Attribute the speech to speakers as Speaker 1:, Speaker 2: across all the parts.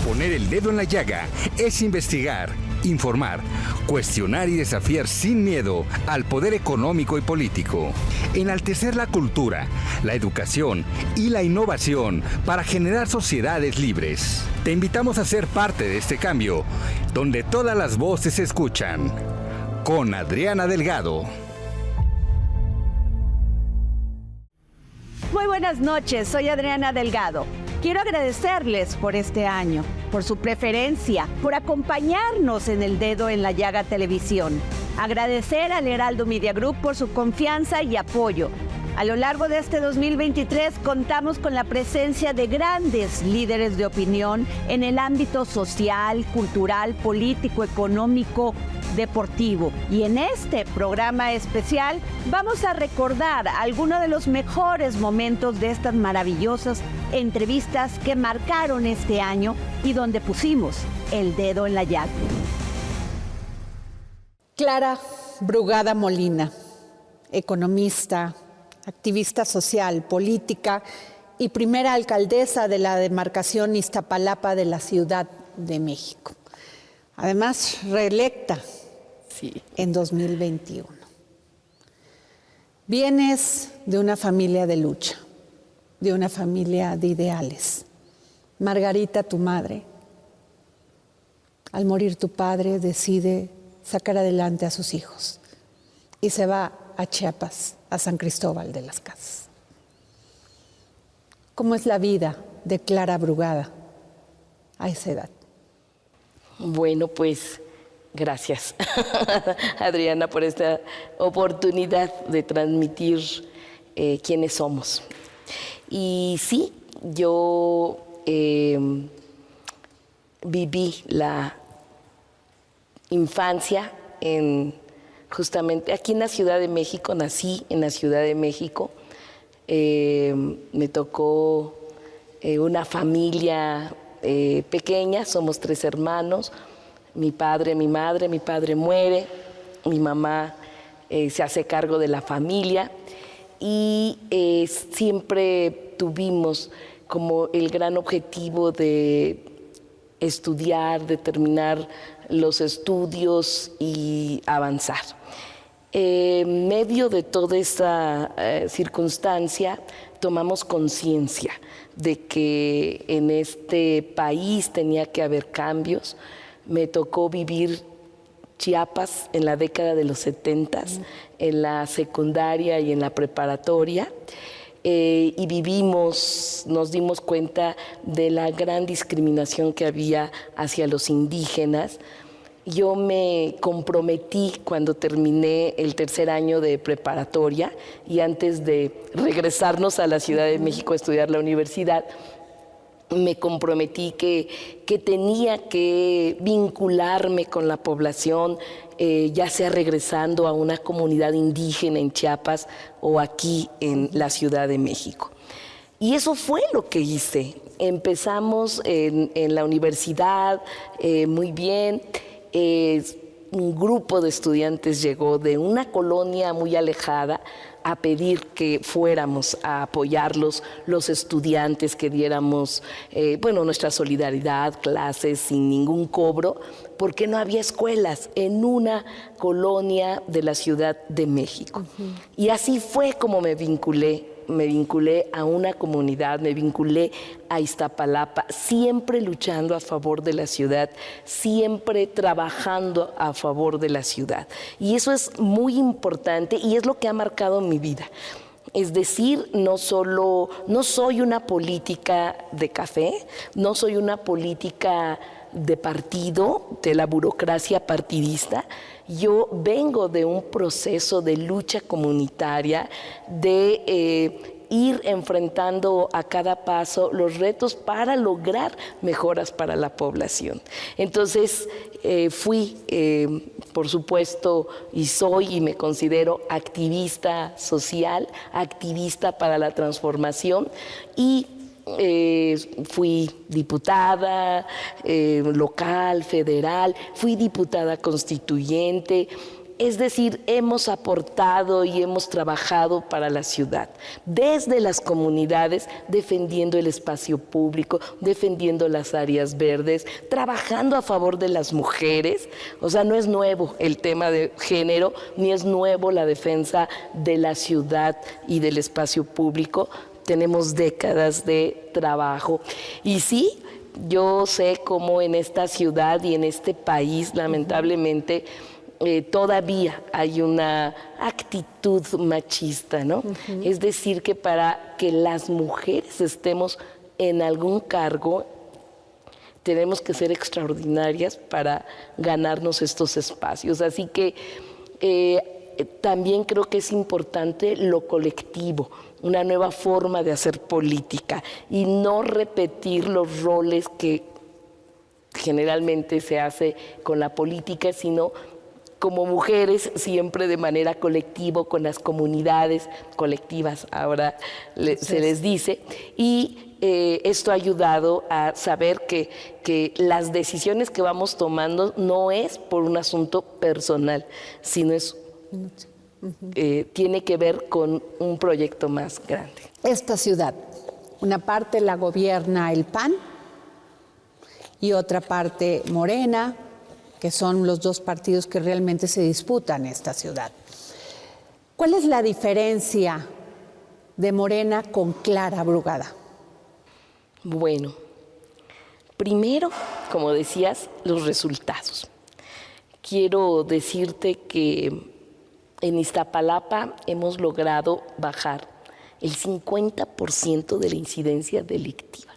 Speaker 1: Poner el dedo en la llaga es investigar, informar, cuestionar y desafiar sin miedo al poder económico y político. Enaltecer la cultura, la educación y la innovación para generar sociedades libres. Te invitamos a ser parte de este cambio, donde todas las voces se escuchan. Con Adriana Delgado.
Speaker 2: Muy buenas noches, soy Adriana Delgado. Quiero agradecerles por este año, por su preferencia, por acompañarnos en El Dedo en la Llaga Televisión. Agradecer al Heraldo Media Group por su confianza y apoyo. A lo largo de este 2023 contamos con la presencia de grandes líderes de opinión en el ámbito social, cultural, político, económico, deportivo. Y en este programa especial vamos a recordar algunos de los mejores momentos de estas maravillosas entrevistas que marcaron este año y donde pusimos el dedo en la llaga.
Speaker 3: Clara Brugada Molina, economista, activista social, política y primera alcaldesa de la demarcación Iztapalapa de la Ciudad de México. Además, reelecta en 2021. Vienes de una familia de lucha, de una familia de ideales. Margarita, tu madre, al morir tu padre, decide sacar adelante a sus hijos y se va a Chiapas, a San Cristóbal de las Casas. ¿Cómo es la vida de Clara Brugada a esa edad?
Speaker 4: Bueno, pues gracias, Adriana, por esta oportunidad de transmitir quiénes somos. Y sí, yo viví la infancia justamente aquí en la Ciudad de México, nací en la Ciudad de México. Me tocó una familia pequeña, somos 3 hermanos, mi padre, mi madre. Mi padre muere, mi mamá se hace cargo de la familia y siempre tuvimos como el gran objetivo de estudiar, de terminar los estudios y avanzar. En medio de toda esta circunstancia, tomamos conciencia de que en este país tenía que haber cambios. Me tocó vivir Chiapas en la década de los 70, en la secundaria y en la preparatoria. Y nos dimos cuenta de la gran discriminación que había hacia los indígenas. Yo me comprometí cuando terminé el 3er año de preparatoria y antes de regresarnos a la Ciudad de México a estudiar la universidad, me comprometí que tenía que vincularme con la población, ya sea regresando a una comunidad indígena en Chiapas o aquí en la Ciudad de México. Y eso fue lo que hice. Empezamos en la universidad, muy bien. Un grupo de estudiantes llegó de una colonia muy alejada a pedir que fuéramos a apoyarlos, los estudiantes, que diéramos nuestra solidaridad, clases sin ningún cobro, porque no había escuelas en una colonia de la Ciudad de México. Y así fue como me vinculé a una comunidad, me vinculé a Iztapalapa, siempre luchando a favor de la ciudad, siempre trabajando a favor de la ciudad. Y eso es muy importante y es lo que ha marcado mi vida. Es decir, no soy una política de café, no soy una política de partido, de la burocracia partidista. Yo vengo de un proceso de lucha comunitaria, de ir enfrentando a cada paso los retos para lograr mejoras para la población. Entonces, fui, por supuesto, y soy y me considero activista social, activista para la transformación y fui diputada local, federal, fui diputada constituyente, Es decir, hemos aportado y hemos trabajado para la ciudad, desde las comunidades, defendiendo el espacio público, defendiendo las áreas verdes, trabajando a favor de las mujeres. O sea, no es nuevo el tema de género, ni es nuevo la defensa de la ciudad y del espacio público. Tenemos décadas de trabajo. Y sí, yo sé cómo en esta ciudad y en este país, lamentablemente, todavía hay una actitud machista, ¿no? Es decir, que para que las mujeres estemos en algún cargo, tenemos que ser extraordinarias para ganarnos estos espacios. Así que también creo que es importante lo colectivo, una nueva forma de hacer política y no repetir los roles que generalmente se hace con la política, sino como mujeres, siempre de manera colectiva, con las comunidades colectivas, ahora se les dice, y esto ha ayudado a saber que las decisiones que vamos tomando no es por un asunto personal, sino es, tiene que ver con un proyecto más grande.
Speaker 3: Esta ciudad, una parte la gobierna el PAN y otra parte Morena, que son los dos partidos que realmente se disputan esta ciudad. ¿Cuál es la diferencia de Morena con Clara Brugada?
Speaker 4: Bueno, primero, como decías, los resultados. Quiero decirte que en Iztapalapa hemos logrado bajar el 50% de la incidencia delictiva.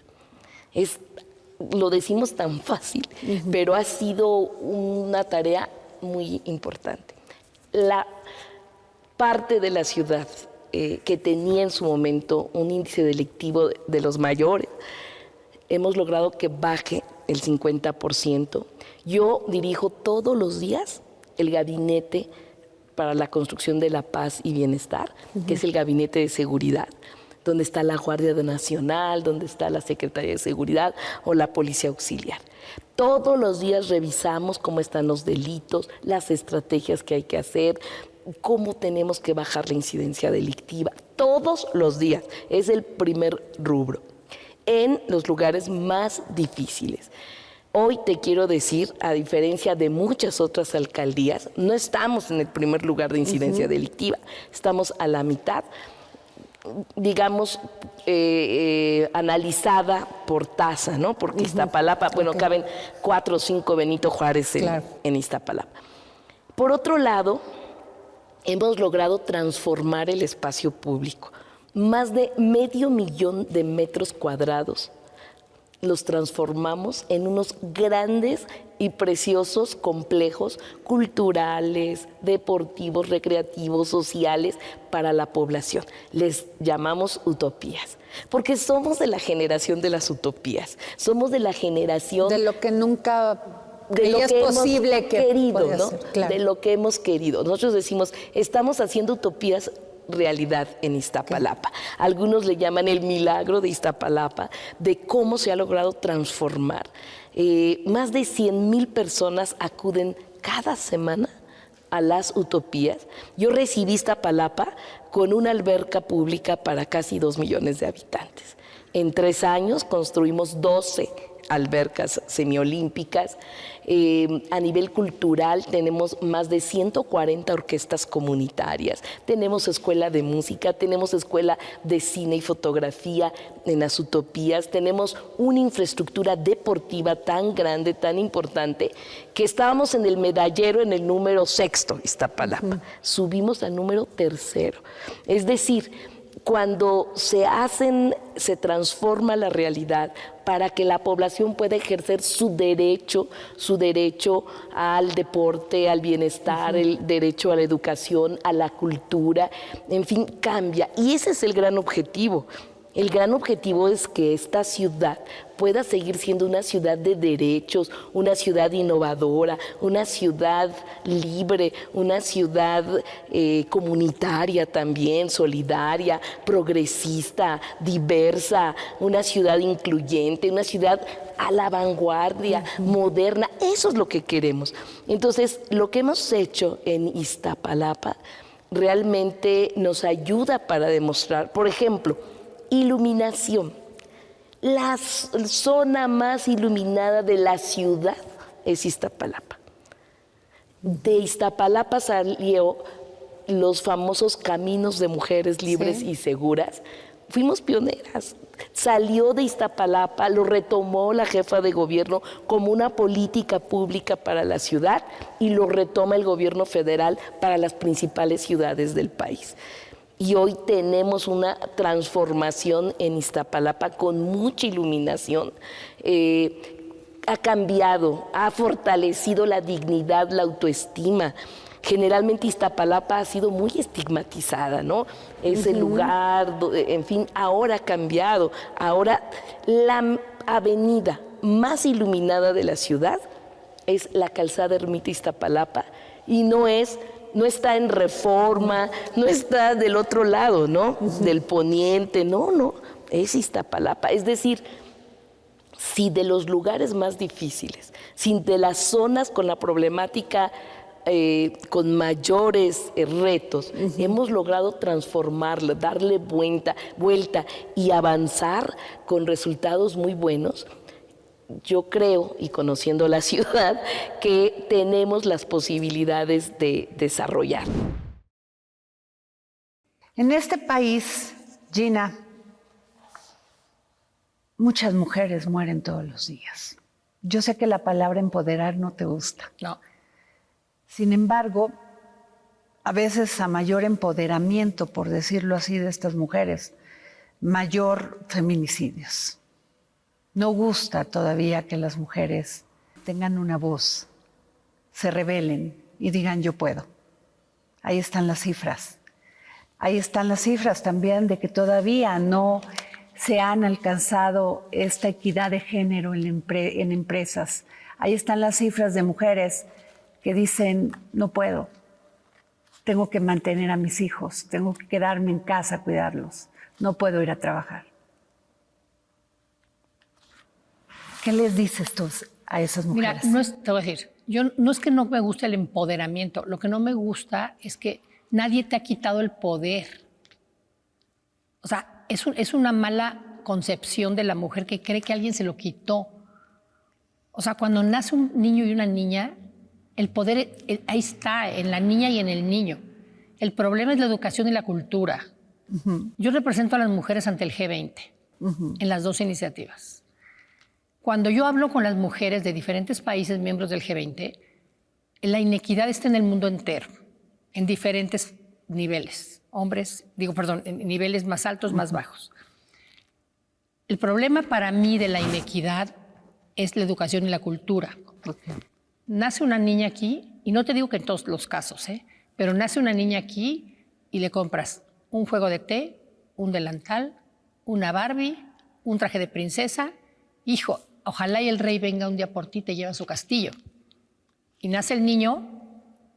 Speaker 4: Lo decimos tan fácil, pero ha sido una tarea muy importante. La parte de la ciudad que tenía en su momento un índice delictivo de los mayores, hemos logrado que baje el 50%. Yo dirijo todos los días el gabinete para la construcción de la paz y bienestar, que es el gabinete de seguridad, donde está la Guardia Nacional, donde está la Secretaría de Seguridad o la Policía Auxiliar. Todos los días revisamos cómo están los delitos, las estrategias que hay que hacer, cómo tenemos que bajar la incidencia delictiva. Todos los días. Es el primer rubro. En los lugares más difíciles. Hoy te quiero decir, a diferencia de muchas otras alcaldías, no estamos en el primer lugar de incidencia delictiva. Estamos a la mitad, digamos, analizada por tasa, ¿no? Porque Iztapalapa, bueno, caben 4 o 5 Benito Juárez en Iztapalapa. Por otro lado, hemos logrado transformar el espacio público. Más de 500,000 de metros cuadrados los transformamos en unos grandes y preciosos complejos culturales, deportivos, recreativos, sociales para la población. Les llamamos utopías, porque somos de la generación de las utopías, somos de la generación
Speaker 3: de lo que nunca
Speaker 4: de lo
Speaker 3: es
Speaker 4: que
Speaker 3: posible
Speaker 4: hemos
Speaker 3: que
Speaker 4: querido, ¿no?
Speaker 3: ser, claro.
Speaker 4: De lo que hemos querido. Nosotros decimos, estamos haciendo utopías realidad en Iztapalapa. Algunos le llaman el milagro de Iztapalapa, de cómo se ha logrado transformar. Más de 100,000 personas acuden cada semana a las utopías. Yo recibí Iztapalapa con una alberca pública para casi 2 millones de habitantes. En 3 años construimos 12 albercas semiolímpicas. A nivel cultural tenemos más de 140 orquestas comunitarias, tenemos escuela de música, tenemos escuela de cine y fotografía en las utopías, tenemos una infraestructura deportiva tan grande, tan importante, que estábamos en el medallero en el número 6, Iztapalapa, subimos al número 3. Es decir, cuando se transforma la realidad para que la población pueda ejercer su derecho al deporte, al bienestar, el derecho a la educación, a la cultura, en fin, cambia. Y ese es el gran objetivo. El gran objetivo es que esta ciudad pueda seguir siendo una ciudad de derechos, una ciudad innovadora, una ciudad libre, una ciudad comunitaria también, solidaria, progresista, diversa, una ciudad incluyente, una ciudad a la vanguardia, moderna. Eso es lo que queremos. Entonces, lo que hemos hecho en Iztapalapa realmente nos ayuda para demostrar, por ejemplo, iluminación. La zona más iluminada de la ciudad es Iztapalapa. De Iztapalapa salió los famosos caminos de mujeres libres y seguras. Fuimos pioneras. Salió de Iztapalapa, lo retomó la jefa de gobierno como una política pública para la ciudad y lo retoma el gobierno federal para las principales ciudades del país. Y hoy tenemos una transformación en Iztapalapa con mucha iluminación. Ha cambiado, ha fortalecido la dignidad, la autoestima. Generalmente Iztapalapa ha sido muy estigmatizada, ¿no? Es el lugar, en fin, ahora ha cambiado. Ahora la avenida más iluminada de la ciudad es la calzada Ermita Iztapalapa y no está en Reforma, no está del otro lado, ¿no? Del poniente, no, es Iztapalapa. Es decir, si de los lugares más difíciles, si de las zonas con la problemática con mayores retos, hemos logrado transformarla, darle vuelta y avanzar con resultados muy buenos. Yo creo, y conociendo la ciudad, que tenemos las posibilidades de desarrollar.
Speaker 3: En este país, Gina, muchas mujeres mueren todos los días. Yo sé que la palabra empoderar no te gusta.
Speaker 5: No.
Speaker 3: Sin embargo, a veces a mayor empoderamiento, por decirlo así, de estas mujeres, mayor feminicidios. No gusta todavía que las mujeres tengan una voz, se rebelen y digan yo puedo. Ahí están las cifras. Ahí están las cifras también de que todavía no se han alcanzado esta equidad de género en empresas. Ahí están las cifras de mujeres que dicen no puedo, tengo que mantener a mis hijos, tengo que quedarme en casa a cuidarlos, no puedo ir a trabajar. ¿Qué les dices tú a esas mujeres?
Speaker 5: Mira, te voy a decir, yo no es que no me guste el empoderamiento, lo que no me gusta es que nadie te ha quitado el poder. O sea, es una mala concepción de la mujer que cree que alguien se lo quitó. O sea, cuando nace un niño y una niña, el poder ahí está, en la niña y en el niño. El problema es la educación y la cultura. Yo represento a las mujeres ante el G20 en las dos iniciativas. Cuando yo hablo con las mujeres de diferentes países miembros del G20, la inequidad está en el mundo entero, en diferentes niveles. En niveles más altos, más bajos. El problema para mí de la inequidad es la educación y la cultura. Nace una niña aquí, y no te digo que en todos los casos, pero nace una niña aquí y le compras un juego de té, un delantal, una Barbie, un traje de princesa. Hijo, ojalá y el rey venga un día por ti y te lleve a su castillo. Y nace el niño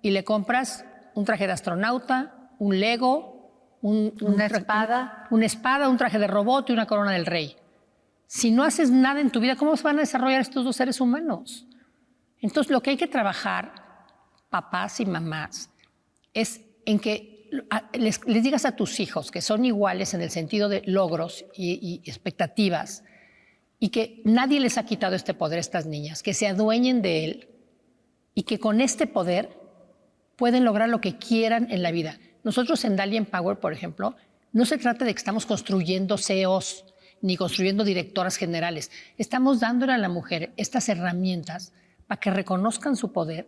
Speaker 5: y le compras un traje de astronauta, un Lego, una espada, un traje de robot y una corona del rey. Si no haces nada en tu vida, ¿cómo se van a desarrollar estos dos seres humanos? Entonces, lo que hay que trabajar, papás y mamás, es en que les digas a tus hijos que son iguales en el sentido de logros y expectativas y que nadie les ha quitado este poder a estas niñas, que se adueñen de él y que con este poder pueden lograr lo que quieran en la vida. Nosotros en Dalia Empower, por ejemplo, no se trata de que estamos construyendo CEOs ni construyendo directoras generales. Estamos dándole a la mujer estas herramientas para que reconozcan su poder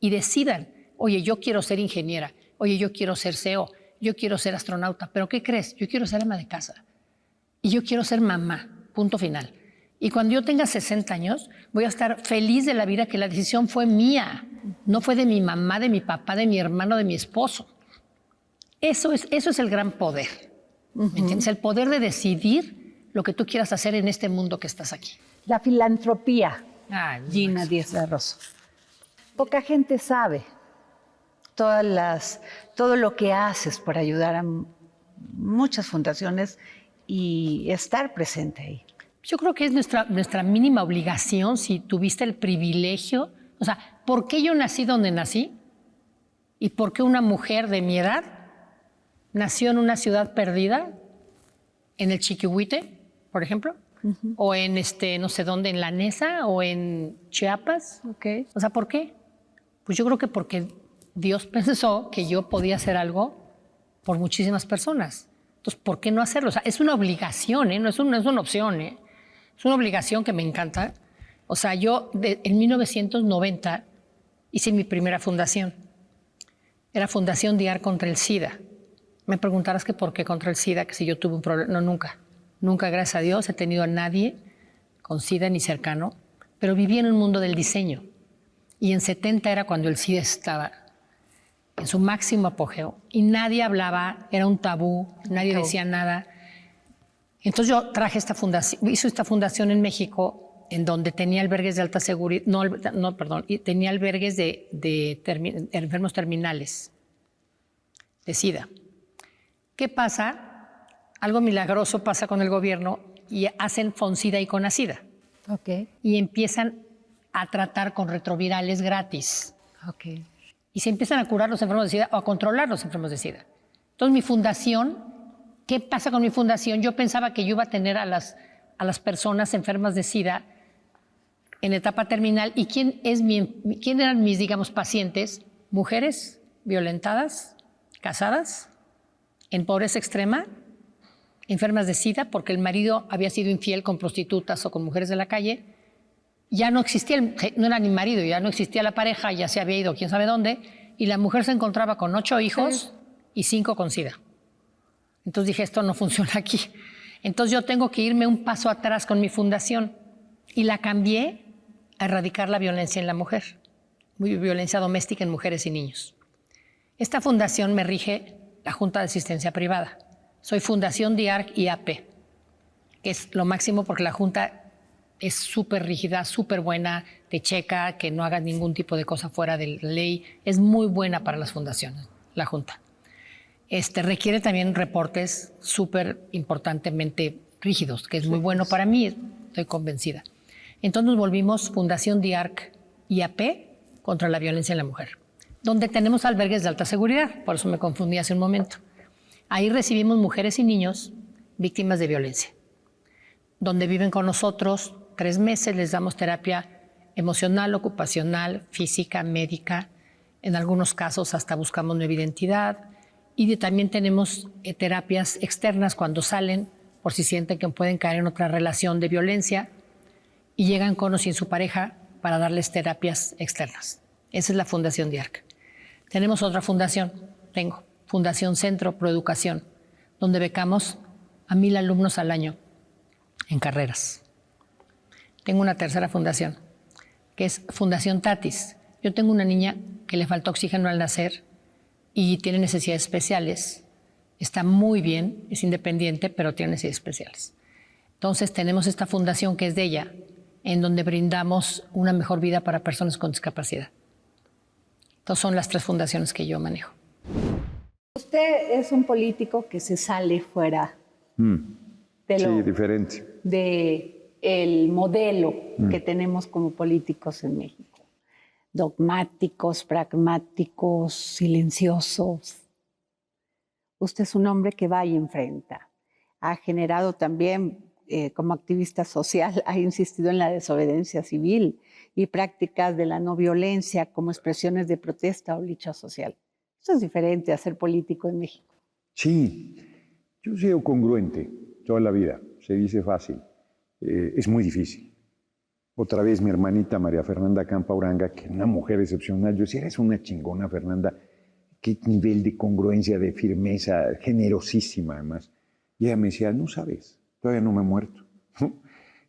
Speaker 5: y decidan, oye, yo quiero ser ingeniera, oye, yo quiero ser CEO, yo quiero ser astronauta, pero ¿qué crees? Yo quiero ser ama de casa y yo quiero ser mamá, punto final. Y cuando yo tenga 60 años, voy a estar feliz de la vida que la decisión fue mía, no fue de mi mamá, de mi papá, de mi hermano, de mi esposo. Eso es el gran poder. ¿Me entiendes? El poder de decidir lo que tú quieras hacer en este mundo que estás aquí.
Speaker 2: La filantropía,
Speaker 5: Ay,
Speaker 2: Gina Díez Barroso. Poca gente sabe todo lo que haces por ayudar a muchas fundaciones y estar presente ahí.
Speaker 5: Yo creo que es nuestra mínima obligación si tuviste el privilegio. O sea, ¿por qué yo nací donde nací? ¿Y por qué una mujer de mi edad nació en una ciudad perdida? En el Chiquihuite, por ejemplo. O en no sé dónde, en La Nesa o en Chiapas.
Speaker 2: Okay.
Speaker 5: O sea, ¿por qué? Pues yo creo que porque Dios pensó que yo podía hacer algo por muchísimas personas. Entonces, ¿por qué no hacerlo? O sea, es una obligación, no es una opción, Es una obligación que me encanta. O sea, yo en 1990 hice mi primera fundación. Era Fundación Diar contra el SIDA. Me preguntarás que por qué contra el SIDA, que si yo tuve un problema. No, nunca. Nunca, gracias a Dios, he tenido a nadie con SIDA ni cercano, pero viví en un mundo del diseño. Y en 70 era cuando el SIDA estaba en su máximo apogeo y nadie hablaba, era un tabú, nadie decía nada. Entonces yo traje hice esta fundación en México en donde tenía albergues de alta seguridad, tenía albergues de enfermos terminales de SIDA. ¿Qué pasa? Algo milagroso pasa con el gobierno y hacen Fonsida y Conasida.
Speaker 2: Okay.
Speaker 5: Y empiezan a tratar con retrovirales gratis.
Speaker 2: Okay.
Speaker 5: Y se empiezan a curar los enfermos de SIDA o a controlar los enfermos de SIDA. Entonces mi fundación, ¿qué pasa con mi fundación? Yo pensaba que yo iba a tener a las personas enfermas de SIDA en etapa terminal. ¿Y quién eran mis, digamos, pacientes? Mujeres violentadas, casadas, en pobreza extrema, enfermas de SIDA porque el marido había sido infiel con prostitutas o con mujeres de la calle. Ya no existía, no era ni marido, ya no existía la pareja, ya se había ido quién sabe dónde, y la mujer se encontraba con 8 hijos y 5 con SIDA. Entonces dije, esto no funciona aquí. Entonces yo tengo que irme un paso atrás con mi fundación y la cambié a erradicar la violencia en la mujer, violencia doméstica en mujeres y niños. Esta fundación me rige la Junta de Asistencia Privada. Soy Fundación DIARC IAP, que es lo máximo porque la Junta es súper rígida, súper buena, te checa que no hagas ningún tipo de cosa fuera de la ley. Es muy buena para las fundaciones, la Junta. Requiere también reportes súper importantemente rígidos, que es muy bueno para mí, estoy convencida. Entonces nos volvimos Fundación DIARC IAP contra la violencia en la mujer, donde tenemos albergues de alta seguridad, por eso me confundí hace un momento. Ahí recibimos mujeres y niños víctimas de violencia, donde viven con nosotros 3 meses, les damos terapia emocional, ocupacional, física, médica. En algunos casos hasta buscamos nueva identidad. Y también tenemos terapias externas cuando salen, por si sienten que pueden caer en otra relación de violencia, y llegan con o sin su pareja para darles terapias externas. Esa es la Fundación DIARC. Tenemos otra fundación, Fundación Centro Proeducación, donde becamos a 1,000 alumnos al año en carreras. Tengo una tercera fundación, que es Fundación Tatis. Yo tengo una niña que le faltó oxígeno al nacer y tiene necesidades especiales. Está muy bien, es independiente, pero tiene necesidades especiales. Entonces tenemos esta fundación que es de ella, en donde brindamos una mejor vida para personas con discapacidad. Entonces son las 3 fundaciones que yo manejo.
Speaker 2: Usted es un político que se sale fuera
Speaker 6: diferente.
Speaker 2: del modelo que tenemos como políticos en México. Dogmáticos, pragmáticos, silenciosos. Usted es un hombre que va y enfrenta. Ha generado también, como activista social, ha insistido en la desobediencia civil y prácticas de la no violencia como expresiones de protesta o lucha social. Eso es diferente a ser político en México.
Speaker 6: Sí, yo he sido congruente toda la vida, se dice fácil, es muy difícil. Otra vez mi hermanita María Fernanda Campa Uranga, que es una mujer excepcional, yo decía, eres una chingona, Fernanda, qué nivel de congruencia, de firmeza, generosísima además. Y ella me decía, no sabes, todavía no me he muerto.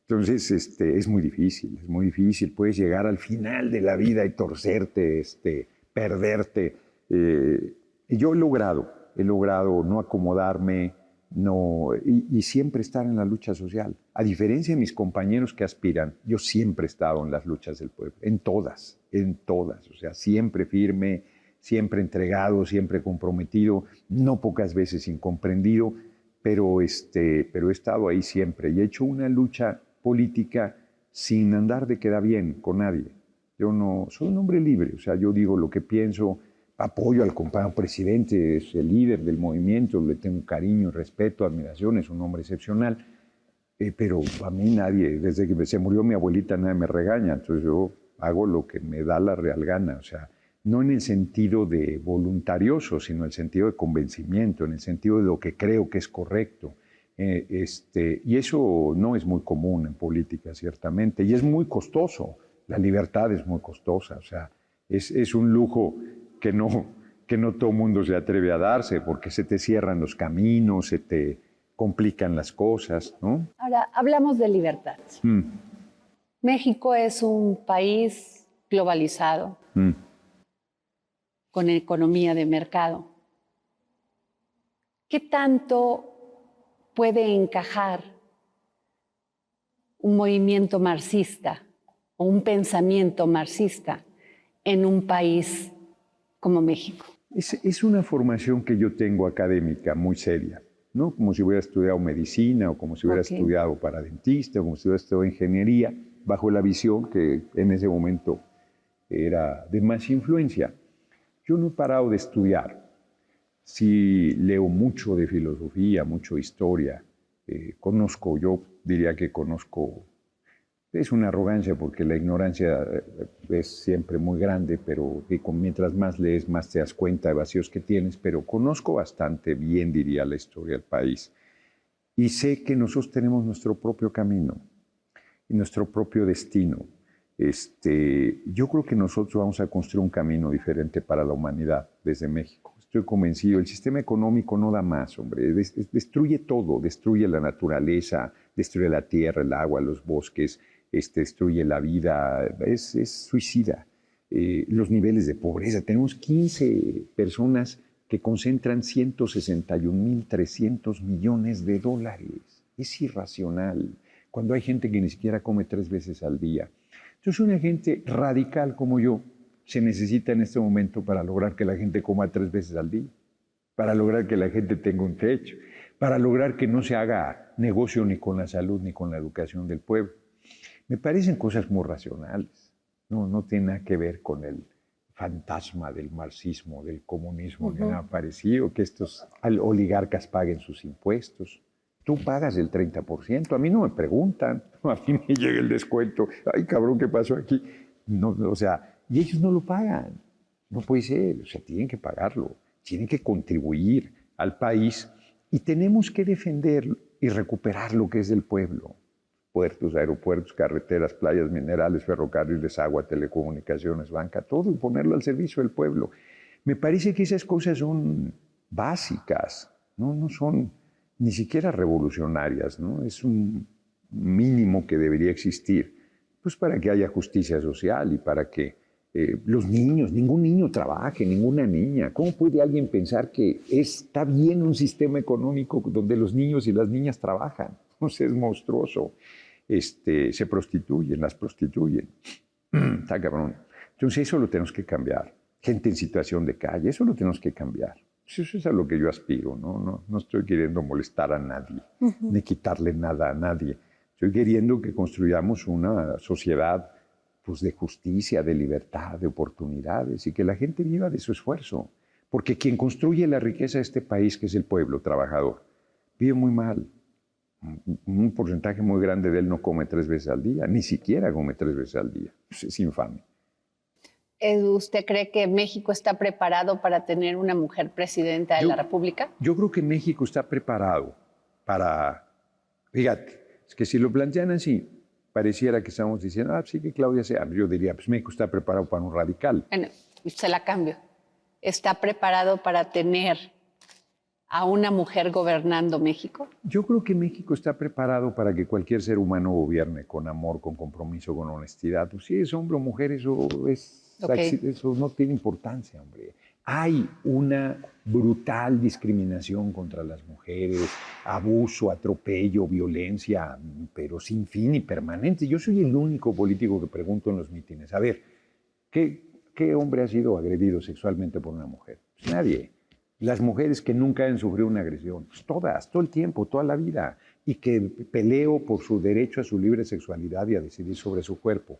Speaker 6: Entonces es muy difícil, puedes llegar al final de la vida y torcerte, perderte. Y yo he logrado no acomodarme, No, y siempre estar en la lucha social. A diferencia de mis compañeros que aspiran, yo siempre he estado en las luchas del pueblo, en todas, o sea, siempre firme, siempre entregado, siempre comprometido, no pocas veces incomprendido, pero he estado ahí siempre y he hecho una lucha política sin andar de queda bien con nadie. Yo no soy un hombre libre, o sea, yo digo lo que pienso, apoyo al compañero presidente, es el líder del movimiento, le tengo cariño, respeto, admiración, es un hombre excepcional, pero a mí nadie, desde que se murió mi abuelita, nadie me regaña, entonces yo hago lo que me da la real gana, o sea, no en el sentido de voluntarioso, sino en el sentido de convencimiento, en el sentido de lo que creo que es correcto. Y eso no es muy común en política, ciertamente, y es muy costoso. La libertad es muy costosa, o sea, es un lujo que no todo el mundo se atreve a darse, porque se te cierran los caminos, se te complican las cosas, ¿no?
Speaker 3: Ahora, hablamos de libertad. México es un país globalizado, con economía de mercado. ¿Qué tanto puede encajar un movimiento marxista o un pensamiento marxista en un país como México?
Speaker 6: Es una formación que yo tengo académica muy seria, ¿no? Como si hubiera estudiado medicina o como si hubiera estudiado para dentista o como si hubiera estudiado ingeniería, bajo la visión que en ese momento era de más influencia. Yo no he parado de estudiar. Sí leo mucho de filosofía, mucho de historia. Yo diría que conozco. Es una arrogancia porque la ignorancia es siempre muy grande, pero mientras más lees, más te das cuenta de vacíos que tienes, pero conozco bastante bien, diría, la historia del país. Y sé que nosotros tenemos nuestro propio camino y nuestro propio destino. Yo creo que nosotros vamos a construir un camino diferente para la humanidad desde México. Estoy convencido, el sistema económico no da más, hombre. Destruye todo, destruye la naturaleza, destruye la tierra, el agua, los bosques, destruye la vida, es suicida. Los niveles de pobreza, tenemos 15 personas que concentran 161.300 millones de dólares. Es irracional, cuando hay gente que ni siquiera come 3 veces al día. Entonces, una gente radical como yo se necesita en este momento para lograr que la gente coma 3 veces al día, para lograr que la gente tenga un techo, para lograr que no se haga negocio ni con la salud ni con la educación del pueblo. Me parecen cosas muy racionales, no tiene nada que ver con el fantasma del marxismo, del comunismo, ni nada parecido, que estos oligarcas paguen sus impuestos. Tú pagas el 30%, a mí no me preguntan, a mí me llega el descuento, ay cabrón, ¿qué pasó aquí? No, o sea, y ellos no lo pagan, no puede ser, o sea, tienen que pagarlo, tienen que contribuir al país y tenemos que defender y recuperar lo que es del pueblo. Puertos, aeropuertos, carreteras, playas, minerales, ferrocarriles, agua, telecomunicaciones, banca, todo y ponerlo al servicio del pueblo. Me parece que esas cosas son básicas, no son ni siquiera revolucionarias, ¿no? Es un mínimo que debería existir, pues para que haya justicia social y para que los niños, ningún niño trabaje, ninguna niña. ¿Cómo puede alguien pensar que está bien un sistema económico donde los niños y las niñas trabajan? Pues es monstruoso. Se prostituyen, las prostituyen. Está cabrón. Entonces eso lo tenemos que cambiar. Gente en situación de calle, eso lo tenemos que cambiar. Eso es a lo que yo aspiro, no estoy queriendo molestar a nadie, ni quitarle nada a nadie. Estoy queriendo que construyamos una sociedad pues, de justicia, de libertad, de oportunidades y que la gente viva de su esfuerzo. Porque quien construye la riqueza de este país, que es el pueblo trabajador, vive muy mal. Un porcentaje muy grande de él no come 3 veces al día, ni siquiera come 3 veces al día. Pues es infame.
Speaker 3: ¿Usted cree que México está preparado para tener una mujer presidenta de la República?
Speaker 6: Yo creo que México está preparado para... Fíjate, es que si lo plantean así, pareciera que estamos diciendo, sí que Claudia sea. Yo diría, pues México está preparado para un radical.
Speaker 3: Bueno, se la cambio. ¿Está preparado para tener a una mujer gobernando México?
Speaker 6: Yo creo que México está preparado para que cualquier ser humano gobierne con amor, con compromiso, con honestidad. Pues si es hombre o mujer, eso no tiene importancia, hombre. hay una brutal discriminación contra las mujeres, abuso, atropello, violencia, pero sin fin y permanente. Yo soy el único político que pregunto en los mítines, a ver, ¿qué hombre ha sido agredido sexualmente por una mujer? Pues nadie. Las mujeres que nunca han sufrido una agresión, pues todas, todo el tiempo, toda la vida, y que peleo por su derecho a su libre sexualidad y a decidir sobre su cuerpo.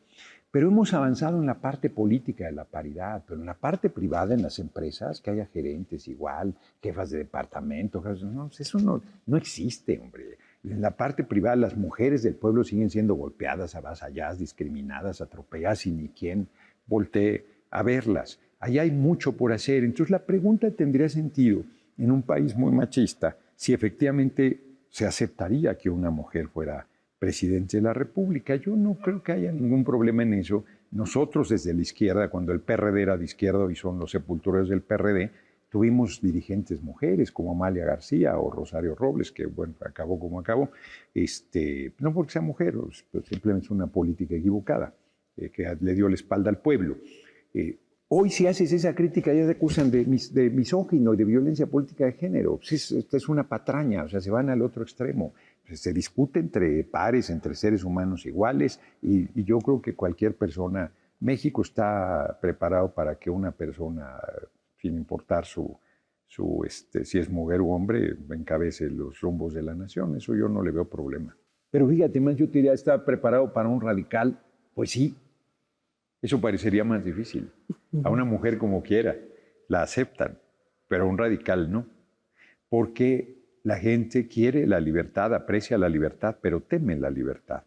Speaker 6: Pero hemos avanzado en la parte política de la paridad, pero en la parte privada, en las empresas, que haya gerentes igual, jefas de departamento, no, eso no existe, hombre. En la parte privada, las mujeres del pueblo siguen siendo golpeadas, avasalladas, discriminadas, atropelladas y ni quien voltee a verlas. Allá hay mucho por hacer. Entonces la pregunta tendría sentido en un país muy machista si efectivamente se aceptaría que una mujer fuera presidente de la República. Yo no creo que haya ningún problema en eso. Nosotros desde la izquierda, cuando el PRD era de izquierda y son los sepultureros del PRD, tuvimos dirigentes mujeres como Amalia García o Rosario Robles, que bueno, acabó como acabó, no porque sea mujer, pues simplemente es una política equivocada, que le dio la espalda al pueblo. Hoy si haces esa crítica ya te acusan de misógino y de violencia política de género. Pues es una patraña, o sea, se van al otro extremo. Se discute entre pares, entre seres humanos iguales, y yo creo que cualquier persona, México está preparado para que una persona, sin importar si es mujer u hombre, encabece los rumbos de la nación. Eso yo no le veo problema. Pero fíjate, más yo te diría, ¿está preparado para un radical? Pues sí. Eso parecería más difícil. A una mujer como quiera, la aceptan, pero a un radical no. Porque la gente quiere la libertad, aprecia la libertad, pero teme la libertad.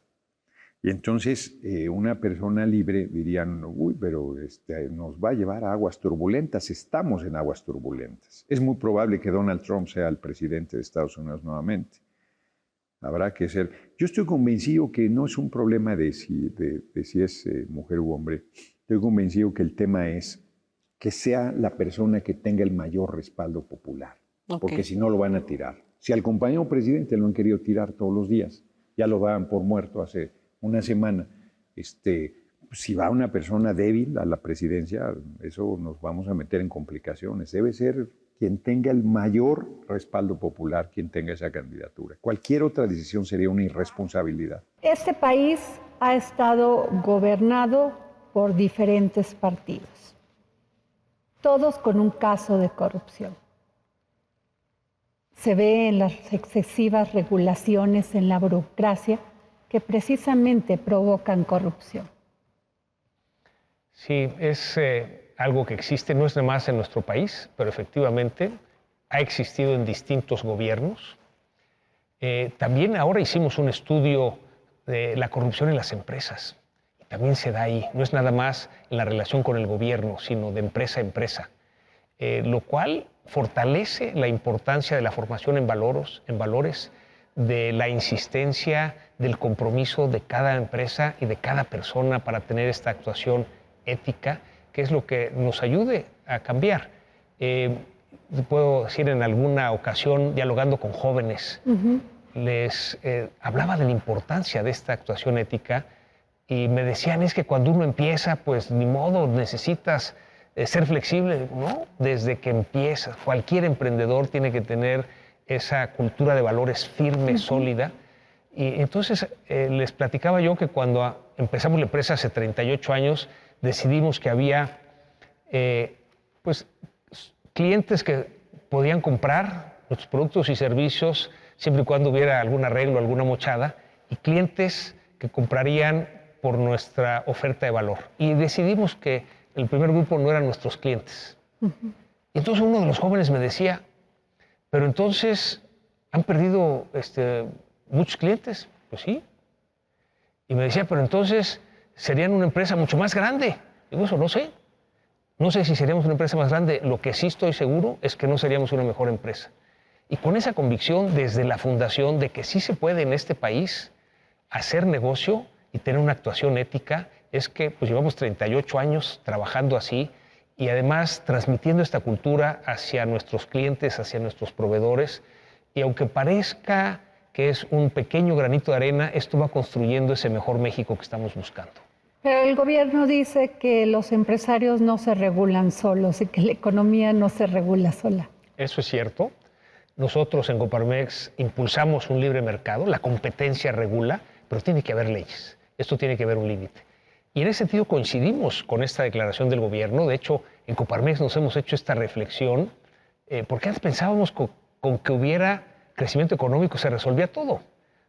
Speaker 6: Y entonces una persona libre dirían, uy, pero nos va a llevar a aguas turbulentas. Estamos en aguas turbulentas. Es muy probable que Donald Trump sea el presidente de Estados Unidos nuevamente. Habrá que ser. Yo estoy convencido que no es un problema de si es mujer u hombre. Estoy convencido que el tema es que sea la persona que tenga el mayor respaldo popular. Okay. Porque si no lo van a tirar. Si al compañero presidente lo han querido tirar todos los días, ya lo daban por muerto hace una semana. Si va una persona débil a la presidencia, eso nos vamos a meter en complicaciones. Debe ser quien tenga el mayor respaldo popular, quien tenga esa candidatura. Cualquier otra decisión sería una irresponsabilidad.
Speaker 7: Este país ha estado gobernado por diferentes partidos, todos con un caso de corrupción. Se ve en las excesivas regulaciones en la burocracia que precisamente provocan corrupción.
Speaker 8: Sí, es algo que existe, no es nada más en nuestro país, pero efectivamente ha existido en distintos gobiernos. También ahora hicimos un estudio de la corrupción en las empresas. Y también se da ahí, no es nada más en la relación con el gobierno, sino de empresa a empresa. Lo cual fortalece la importancia de la formación en valores, de la insistencia, del compromiso de cada empresa y de cada persona para tener esta actuación ética, que es lo que nos ayude a cambiar. Puedo decir, en alguna ocasión, dialogando con jóvenes, les hablaba de la importancia de esta actuación ética y me decían, es que cuando uno empieza, pues ni modo, necesitas ser flexible. No, desde que empiezas, cualquier emprendedor tiene que tener esa cultura de valores firme, sólida. Y entonces les platicaba yo que cuando empezamos la empresa hace 38 años, decidimos que había clientes que podían comprar nuestros productos y servicios siempre y cuando hubiera algún arreglo, alguna mochada, y clientes que comprarían por nuestra oferta de valor. Y decidimos que el primer grupo no eran nuestros clientes. Y entonces uno de los jóvenes me decía, pero entonces, ¿han perdido muchos clientes? Pues sí. Y me decía, pero entonces serían una empresa mucho más grande. Digo, eso no sé. No sé si seríamos una empresa más grande. Lo que sí estoy seguro es que no seríamos una mejor empresa. Y con esa convicción desde la fundación de que sí se puede en este país hacer negocio y tener una actuación ética, es que pues llevamos 38 años trabajando así y además transmitiendo esta cultura hacia nuestros clientes, hacia nuestros proveedores. Y aunque parezca que es un pequeño granito de arena, esto va construyendo ese mejor México que estamos buscando.
Speaker 7: Pero el gobierno dice que los empresarios no se regulan solos y que la economía no se regula sola.
Speaker 8: Eso es cierto. Nosotros en Coparmex impulsamos un libre mercado, la competencia regula, pero tiene que haber leyes. Esto tiene que haber un límite. Y en ese sentido coincidimos con esta declaración del gobierno. De hecho, en Coparmex nos hemos hecho esta reflexión, porque antes pensábamos con que hubiera crecimiento económico se resolvía todo.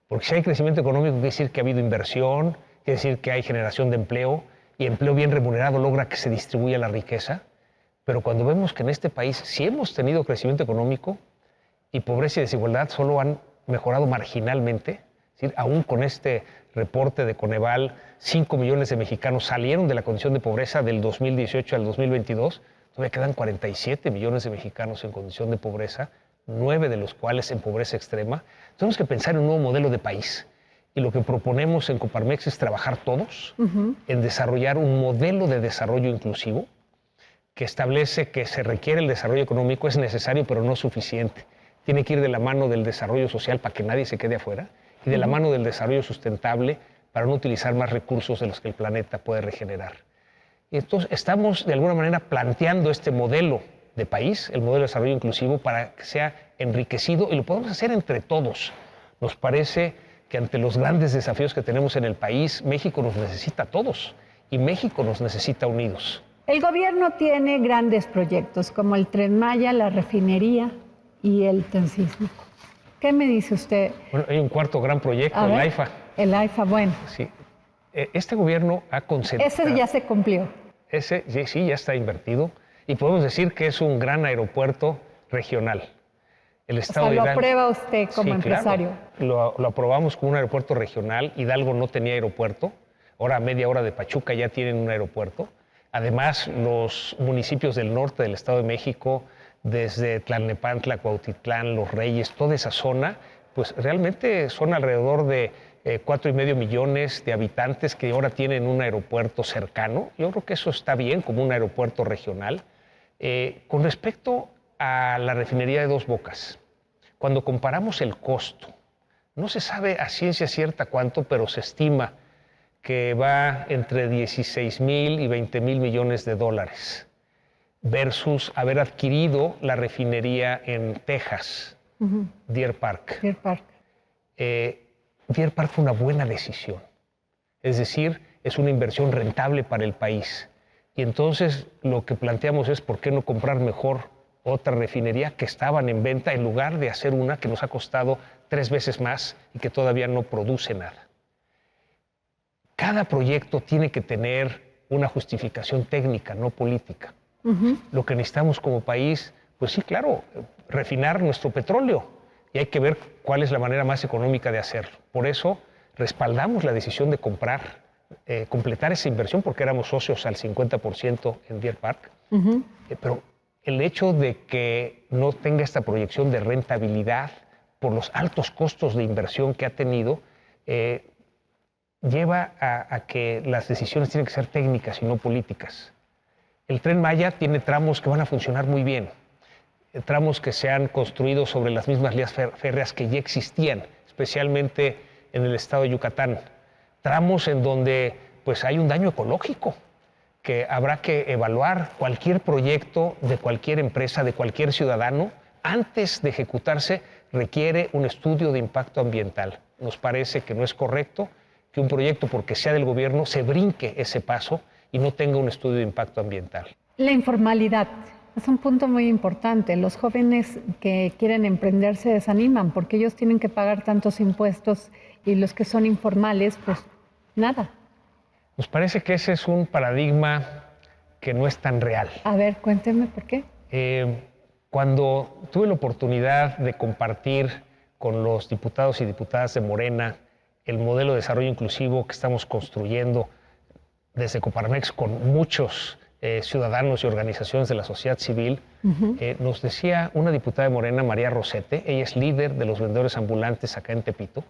Speaker 8: Porque si hay crecimiento económico quiere decir que ha habido inversión, quiere decir que hay generación de empleo, y empleo bien remunerado logra que se distribuya la riqueza. Pero cuando vemos que en este país sí hemos tenido crecimiento económico y pobreza y desigualdad solo han mejorado marginalmente, es decir, aún con este reporte de Coneval, 5 millones de mexicanos salieron de la condición de pobreza del 2018 al 2022, todavía quedan 47 millones de mexicanos en condición de pobreza, 9 de los cuales en pobreza extrema. Tenemos que pensar en un nuevo modelo de país. Y lo que proponemos en Coparmex es trabajar todos en desarrollar un modelo de desarrollo inclusivo que establece que se requiere el desarrollo económico, es necesario pero no suficiente. Tiene que ir de la mano del desarrollo social para que nadie se quede afuera y de la mano del desarrollo sustentable para no utilizar más recursos de los que el planeta puede regenerar. Y entonces estamos de alguna manera planteando este modelo de país, el modelo de desarrollo inclusivo, para que sea enriquecido y lo podemos hacer entre todos. Nos parece que ante los grandes desafíos que tenemos en el país, México nos necesita a todos y México nos necesita unidos.
Speaker 7: El gobierno tiene grandes proyectos como el Tren Maya, la refinería y el Tren Sísmico. ¿Qué me dice usted?
Speaker 8: Bueno, hay un cuarto gran proyecto, el AIFA.
Speaker 7: El AIFA, bueno.
Speaker 8: Sí. Este gobierno ha concentrado...
Speaker 7: Ese ya se cumplió.
Speaker 8: Ese sí, ya está invertido. Y podemos decir que es un gran aeropuerto regional. El estado
Speaker 7: o sea,
Speaker 8: de
Speaker 7: lo aprueba usted como empresario.
Speaker 8: Claro. Lo aprobamos como un aeropuerto regional. Hidalgo no tenía aeropuerto. Ahora a media hora de Pachuca ya tienen un aeropuerto. Además, los municipios del norte del Estado de México, desde Tlalnepantla, Cuautitlán, Los Reyes, toda esa zona, pues realmente son alrededor de 4,5 millones de habitantes que ahora tienen un aeropuerto cercano. Yo creo que eso está bien como un aeropuerto regional. Con respecto a la refinería de Dos Bocas, cuando comparamos el costo, no se sabe a ciencia cierta cuánto, pero se estima que va entre 16,000 y 20,000 millones de dólares versus haber adquirido la refinería en Texas, Deer Park.
Speaker 7: Deer Park.
Speaker 8: Deer Park fue una buena decisión. Es decir, es una inversión rentable para el país. Y entonces lo que planteamos es por qué no comprar mejor otra refinería que estaban en venta en lugar de hacer una que nos ha costado 3 veces más y que todavía no produce nada. Cada proyecto tiene que tener una justificación técnica, no política. Lo que necesitamos como país, pues sí, claro, refinar nuestro petróleo. Y hay que ver cuál es la manera más económica de hacerlo. Por eso respaldamos la decisión de completar esa inversión, porque éramos socios al 50% en Deer Park. Pero el hecho de que no tenga esta proyección de rentabilidad por los altos costos de inversión que ha tenido, lleva a que las decisiones tienen que ser técnicas y no políticas. El Tren Maya tiene tramos que van a funcionar muy bien, tramos que se han construido sobre las mismas vías férreas que ya existían, especialmente en el estado de Yucatán, tramos en donde pues, hay un daño ecológico que habrá que evaluar. Cualquier proyecto de cualquier empresa, de cualquier ciudadano, antes de ejecutarse requiere un estudio de impacto ambiental. Nos parece que no es correcto que un proyecto, porque sea del gobierno, se brinque ese paso y no tenga un estudio de impacto ambiental.
Speaker 7: La informalidad es un punto muy importante. Los jóvenes que quieren emprender se desaniman porque ellos tienen que pagar tantos impuestos y los que son informales, pues nada.
Speaker 8: Nos parece que ese es un paradigma que no es tan real.
Speaker 7: A ver, cuénteme por qué.
Speaker 8: Cuando tuve la oportunidad de compartir con los diputados y diputadas de Morena el modelo de desarrollo inclusivo que estamos construyendo desde Coparmex con muchos ciudadanos y organizaciones de la sociedad civil, nos decía una diputada de Morena, María Rosete, ella es líder de los vendedores ambulantes acá en Tepito,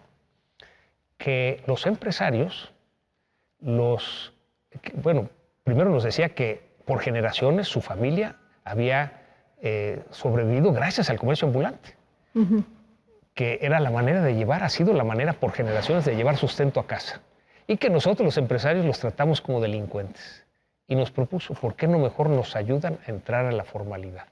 Speaker 8: que los empresarios, primero nos decía que por generaciones su familia había sobrevivido gracias al comercio ambulante, que era la manera de llevar, ha sido la manera por generaciones de llevar sustento a casa. y que nosotros los empresarios los tratamos como delincuentes. Y nos propuso, ¿por qué no mejor nos ayudan a entrar a la formalidad?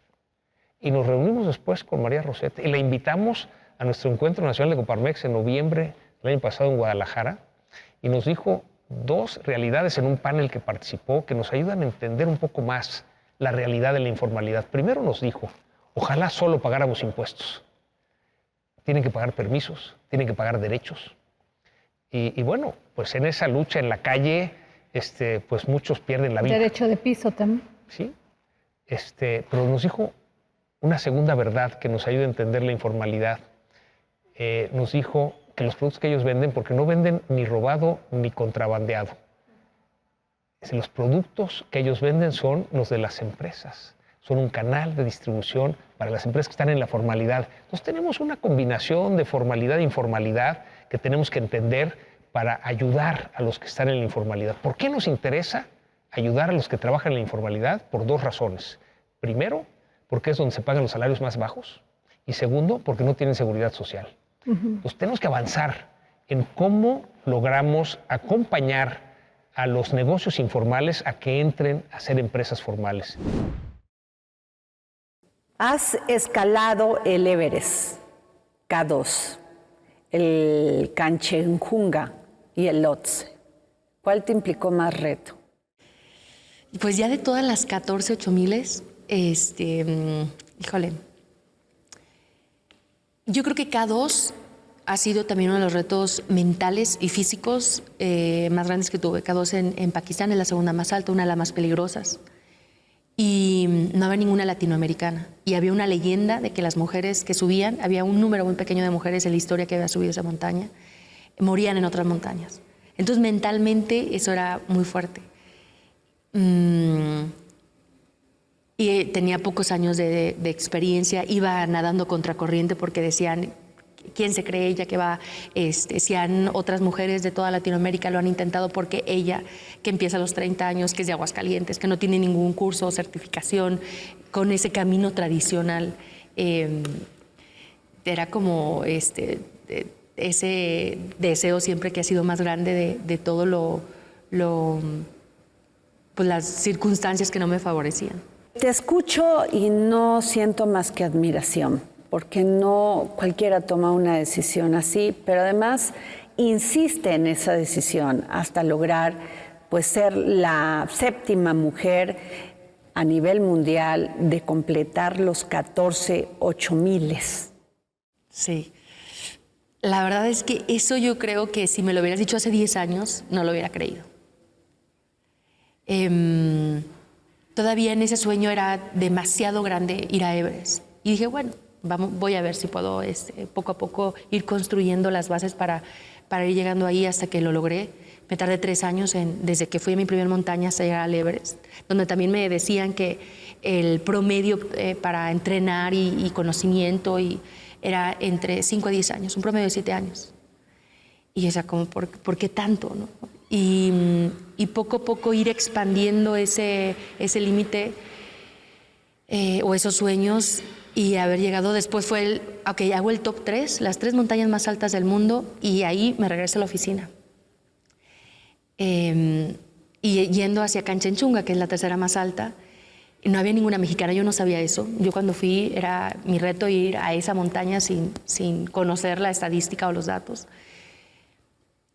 Speaker 8: Y nos reunimos después con María Rosetta y la invitamos a nuestro encuentro nacional de Coparmex en noviembre del año pasado en Guadalajara, y nos dijo 2 realidades en un panel que participó que nos ayudan a entender un poco más la realidad de la informalidad. Primero nos dijo, ojalá solo pagáramos impuestos. Tienen que pagar permisos, tienen que pagar derechos. Y bueno, pues en esa lucha en la calle, pues muchos pierden la vida.
Speaker 7: Derecho de piso también.
Speaker 8: Sí, pero nos dijo una segunda verdad que nos ayuda a entender la informalidad. Nos dijo que los productos que ellos venden, porque no venden ni robado ni contrabandeado. Los productos que ellos venden son los de las empresas. Son un canal de distribución para las empresas que están en la formalidad. Entonces tenemos una combinación de formalidad e informalidad que tenemos que entender para ayudar a los que están en la informalidad. ¿Por qué nos interesa ayudar a los que trabajan en la informalidad? Por 2 razones. Primero, porque es donde se pagan los salarios más bajos. Y segundo, porque no tienen seguridad social. Entonces tenemos que avanzar en cómo logramos acompañar a los negocios informales a que entren a ser empresas formales.
Speaker 2: Has escalado el Everest, K2, el Kanchenjunga y el Lhotse. ¿Cuál te implicó más reto?
Speaker 9: Pues ya de todas las 14 8000, híjole, yo creo que K2 ha sido también uno de los retos mentales y físicos más grandes que tuve. K2 en Pakistán es la segunda más alta, una de las más peligrosas. Y no había ninguna latinoamericana. Y había una leyenda de que las mujeres que subían, había un número muy pequeño de mujeres en la historia que había subido esa montaña, morían en otras montañas. Entonces mentalmente eso era muy fuerte. Y tenía pocos años de experiencia, iba nadando contracorriente porque decían, ¿quién se cree ella que va? Si otras mujeres de toda Latinoamérica lo han intentado, porque ella, que empieza a los 30 años, que es de Aguascalientes, que no tiene ningún curso o certificación, con ese camino tradicional, era como ese deseo siempre que ha sido más grande de todo pues las circunstancias que no me favorecían.
Speaker 2: Te escucho y no siento más que admiración, porque no cualquiera toma una decisión así, pero además insiste en esa decisión hasta lograr pues ser la 7ª mujer a nivel mundial de completar los 14 8000.
Speaker 9: Sí. La verdad es que eso yo creo que si me lo hubieras dicho hace 10 años, no lo hubiera creído. Todavía en ese sueño era demasiado grande ir a Everest. Y dije, bueno, voy a ver si puedo poco a poco ir construyendo las bases para ir llegando ahí hasta que lo logré. Me tardé 3 años desde que fui a mi primera montaña hasta llegar al Everest, donde también me decían que el promedio para entrenar y conocimiento era entre 5 a 10 años, un promedio de 7 años. Y esa como, ¿por qué tanto, no? Y poco a poco ir expandiendo ese límite o esos sueños, y haber llegado después fue hago el top 3, las 3 montañas más altas del mundo, y ahí me regreso a la oficina. Y yendo hacia Kanchenjunga, que es la 3ª más alta, no había ninguna mexicana, yo no sabía eso. Yo cuando fui, era mi reto ir a esa montaña sin conocer la estadística o los datos.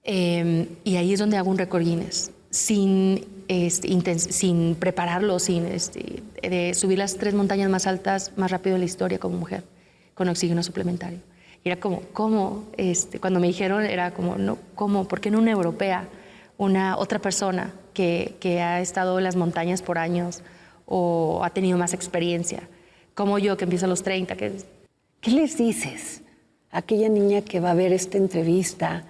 Speaker 9: Y ahí es donde hago un récord Guinness, sin prepararlo, de subir las 3 montañas más altas más rápido en la historia como mujer, con oxígeno suplementario. Y era como, ¿cómo? Cuando me dijeron, era como, no, ¿cómo? ¿Por qué no una europea, otra persona que ha estado en las montañas por años o ha tenido más experiencia? Como yo, que empiezo a los 30. ¿Qué
Speaker 2: les dices a aquella niña que va a ver esta entrevista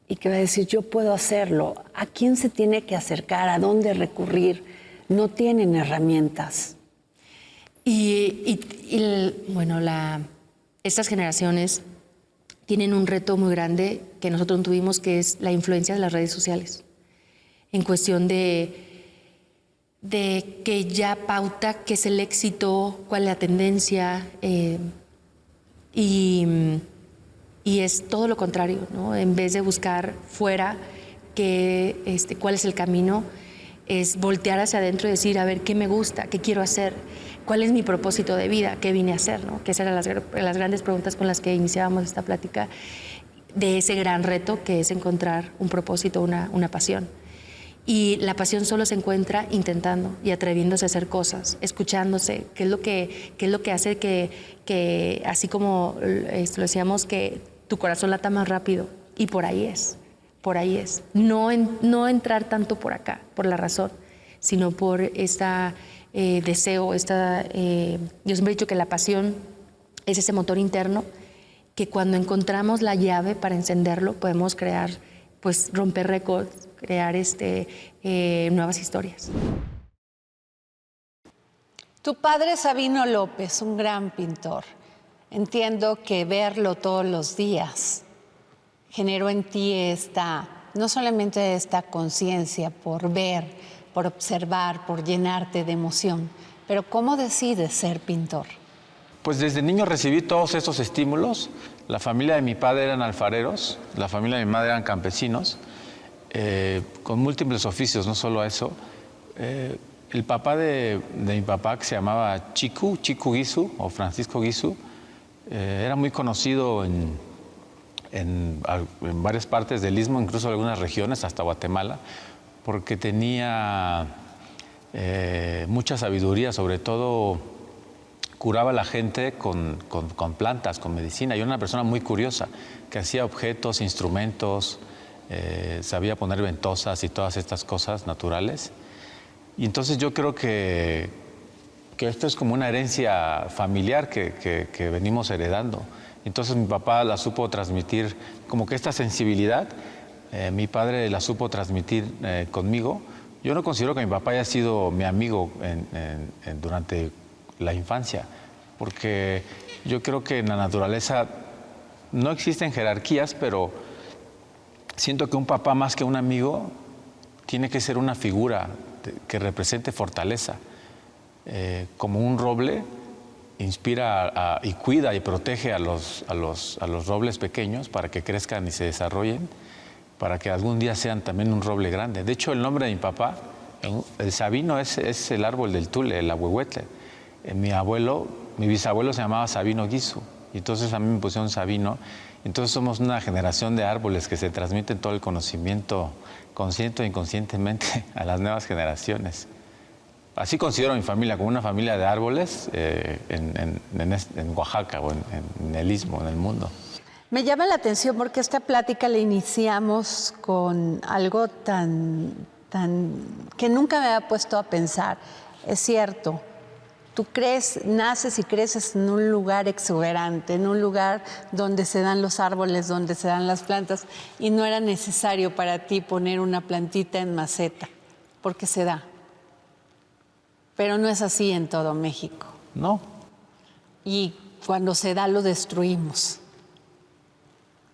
Speaker 2: y que va a decir, yo puedo hacerlo? ¿A quién se tiene que acercar? ¿A dónde recurrir? No tienen herramientas.
Speaker 9: Estas generaciones tienen un reto muy grande que nosotros no tuvimos, que es la influencia de las redes sociales. En cuestión de que ya pauta qué es el éxito, cuál es la tendencia, y es todo lo contrario, ¿no? En vez de buscar fuera cuál es el camino, es voltear hacia adentro y decir, a ver, ¿qué me gusta? ¿Qué quiero hacer? ¿Cuál es mi propósito de vida? ¿Qué vine a hacer? ¿No? Que esas eran las grandes preguntas con las que iniciábamos esta plática, de ese gran reto que es encontrar un propósito, una pasión. Y la pasión solo se encuentra intentando y atreviéndose a hacer cosas, escuchándose, qué es lo que hace que así como lo decíamos, que tu corazón lata más rápido. Y por ahí es. No entrar tanto por acá, por la razón, sino por este deseo, yo siempre he dicho que la pasión es ese motor interno que cuando encontramos la llave para encenderlo podemos crear, pues romper récords, crear nuevas historias.
Speaker 3: Tu padre, Sabino López, un gran pintor. Entiendo que verlo todos los días generó en ti no solamente esta conciencia por ver, por observar, por llenarte de emoción, pero ¿cómo decides ser pintor?
Speaker 10: Pues desde niño recibí todos esos estímulos. La familia de mi padre eran alfareros, la familia de mi madre eran campesinos, con múltiples oficios, no solo eso. El papá de mi papá, que se llamaba Chico Guizu, o Francisco Guizu, era muy conocido en varias partes del Istmo, incluso en algunas regiones, hasta Guatemala, porque tenía mucha sabiduría, sobre todo curaba a la gente con plantas, con medicina. Yo era una persona muy curiosa, que hacía objetos, instrumentos, sabía poner ventosas y todas estas cosas naturales. Y entonces yo creo que esto es como una herencia familiar que venimos heredando. Entonces mi papá la supo transmitir, como que esta sensibilidad, mi padre la supo transmitir conmigo. Yo no considero que mi papá haya sido mi amigo durante la infancia, porque yo creo que en la naturaleza no existen jerarquías, pero siento que un papá más que un amigo tiene que ser una figura que represente fortaleza. Como un roble inspira y cuida y protege a los robles pequeños para que crezcan y se desarrollen, para que algún día sean también un roble grande. De hecho, el nombre de mi papá, el Sabino, es el árbol del tule, el ahuehuetle. Mi bisabuelo se llamaba Sabino Guizu, y entonces a mí me pusieron Sabino. Entonces somos una generación de árboles que se transmiten todo el conocimiento, consciente o inconscientemente, a las nuevas generaciones. Así considero a mi familia, como una familia de árboles en Oaxaca o en el Istmo, en el mundo.
Speaker 3: Me llama la atención porque esta plática la iniciamos con algo tan que nunca me había puesto a pensar. Es cierto, tú naces y creces en un lugar exuberante, en un lugar donde se dan los árboles, donde se dan las plantas, y no era necesario para ti poner una plantita en maceta, porque se da. Pero no es así en todo México.
Speaker 10: No.
Speaker 3: Y cuando se da, lo destruimos.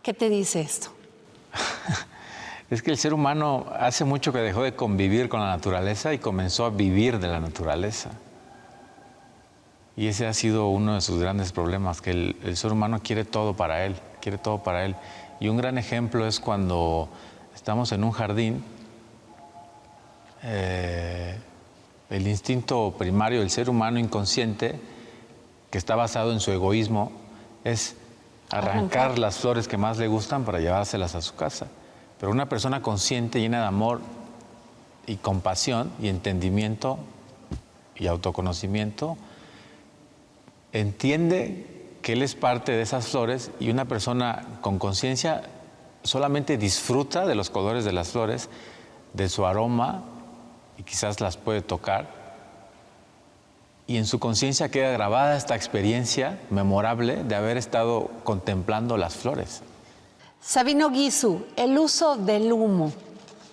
Speaker 3: ¿Qué te dice esto?
Speaker 10: Es que el ser humano hace mucho que dejó de convivir con la naturaleza y comenzó a vivir de la naturaleza. Y ese ha sido uno de sus grandes problemas, que el ser humano quiere todo para él, quiere todo para él. Y un gran ejemplo es cuando estamos en un jardín, el instinto primario del ser humano inconsciente, que está basado en su egoísmo, es arrancar las flores que más le gustan para llevárselas a su casa. Pero una persona consciente, llena de amor y compasión y entendimiento y autoconocimiento, entiende que él es parte de esas flores, y una persona con conciencia solamente disfruta de los colores de las flores, de su aroma, y quizás las puede tocar, y en su conciencia queda grabada esta experiencia memorable de haber estado contemplando las flores.
Speaker 3: Sabino Guizu, el uso del humo.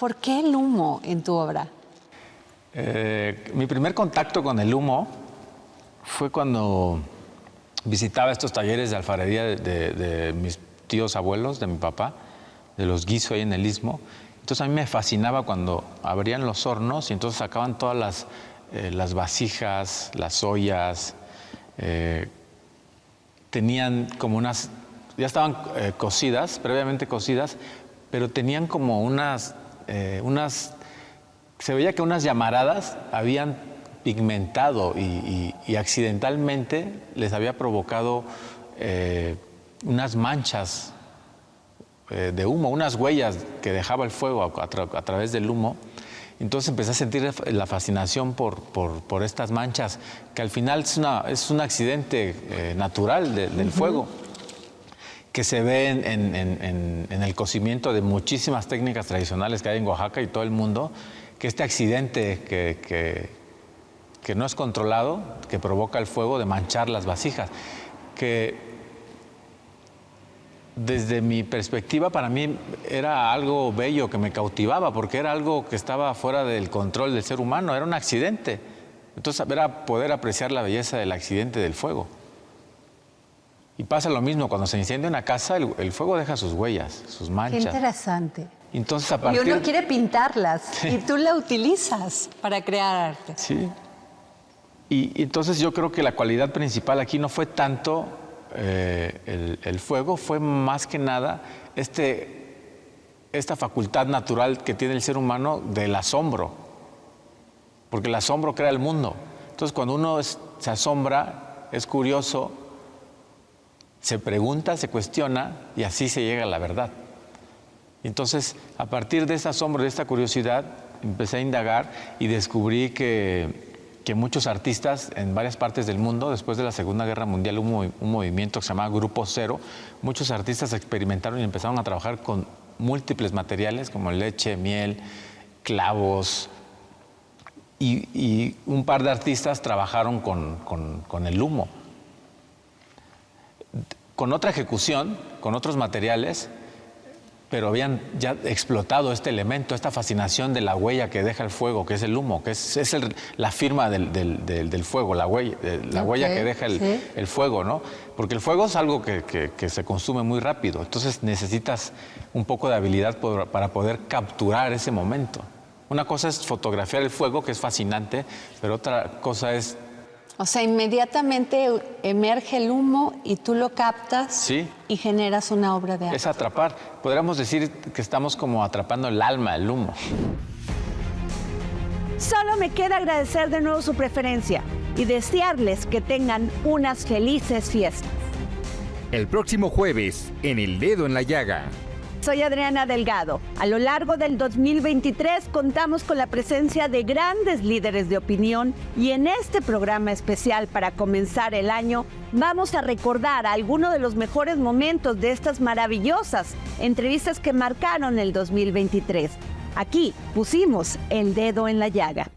Speaker 3: ¿Por qué el humo en tu obra?
Speaker 10: Mi primer contacto con el humo fue cuando visitaba estos talleres de alfarería de mis tíos abuelos, de mi papá, de los Guizu ahí en el Istmo. Entonces a mí me fascinaba cuando abrían los hornos y entonces sacaban todas las vasijas, las ollas, tenían como unas, ya estaban cocidas, previamente cocidas, pero tenían como unas se veía que unas llamaradas habían pigmentado y accidentalmente les había provocado unas manchas de humo, unas huellas que dejaba el fuego a través del humo. Entonces empecé a sentir la fascinación por estas manchas, que al final es un accidente natural del fuego, que se ve en el cocimiento de muchísimas técnicas tradicionales que hay en Oaxaca y todo el mundo, que este accidente que no es controlado, que provoca el fuego de manchar las vasijas, que desde mi perspectiva para mí era algo bello que me cautivaba, porque era algo que estaba fuera del control del ser humano, era un accidente. Entonces era poder apreciar la belleza del accidente del fuego. Y pasa lo mismo, cuando se incendia una casa, el fuego deja sus huellas, sus manchas.
Speaker 3: Qué interesante.
Speaker 10: Entonces,
Speaker 3: Y uno quiere pintarlas y tú la utilizas para crear arte.
Speaker 10: Sí. Y entonces yo creo que la cualidad principal aquí no fue tanto el fuego, fue más que nada esta facultad natural que tiene el ser humano del asombro, porque el asombro crea el mundo. Entonces cuando uno se asombra, es curioso, se pregunta, se cuestiona y así se llega a la verdad. Entonces, a partir de ese asombro, de esta curiosidad, empecé a indagar y descubrí que muchos artistas en varias partes del mundo, después de la Segunda Guerra Mundial, hubo un movimiento que se llamaba Grupo Cero. Muchos artistas experimentaron y empezaron a trabajar con múltiples materiales como leche, miel, clavos, y un par de artistas trabajaron con el humo. Con otra ejecución, con otros materiales, pero habían ya explotado este elemento, esta fascinación de la huella que deja el fuego, que es el humo, que es la firma del fuego, la huella que deja el fuego, ¿no? Porque el fuego es algo que se consume muy rápido, entonces necesitas un poco de habilidad para poder capturar ese momento. Una cosa es fotografiar el fuego, que es fascinante, pero otra cosa es...
Speaker 3: O sea, inmediatamente emerge el humo y tú lo captas,
Speaker 10: sí,
Speaker 3: y generas una obra de arte.
Speaker 10: Es atrapar. Podríamos decir que estamos como atrapando el alma, el humo.
Speaker 2: Solo me queda agradecer de nuevo su preferencia y desearles que tengan unas felices fiestas.
Speaker 1: El próximo jueves, en El Dedo en la Llaga.
Speaker 2: Soy Adriana Delgado. A lo largo del 2023 contamos con la presencia de grandes líderes de opinión y en este programa especial para comenzar el año vamos a recordar algunos de los mejores momentos de estas maravillosas entrevistas que marcaron el 2023. Aquí pusimos el dedo en la llaga.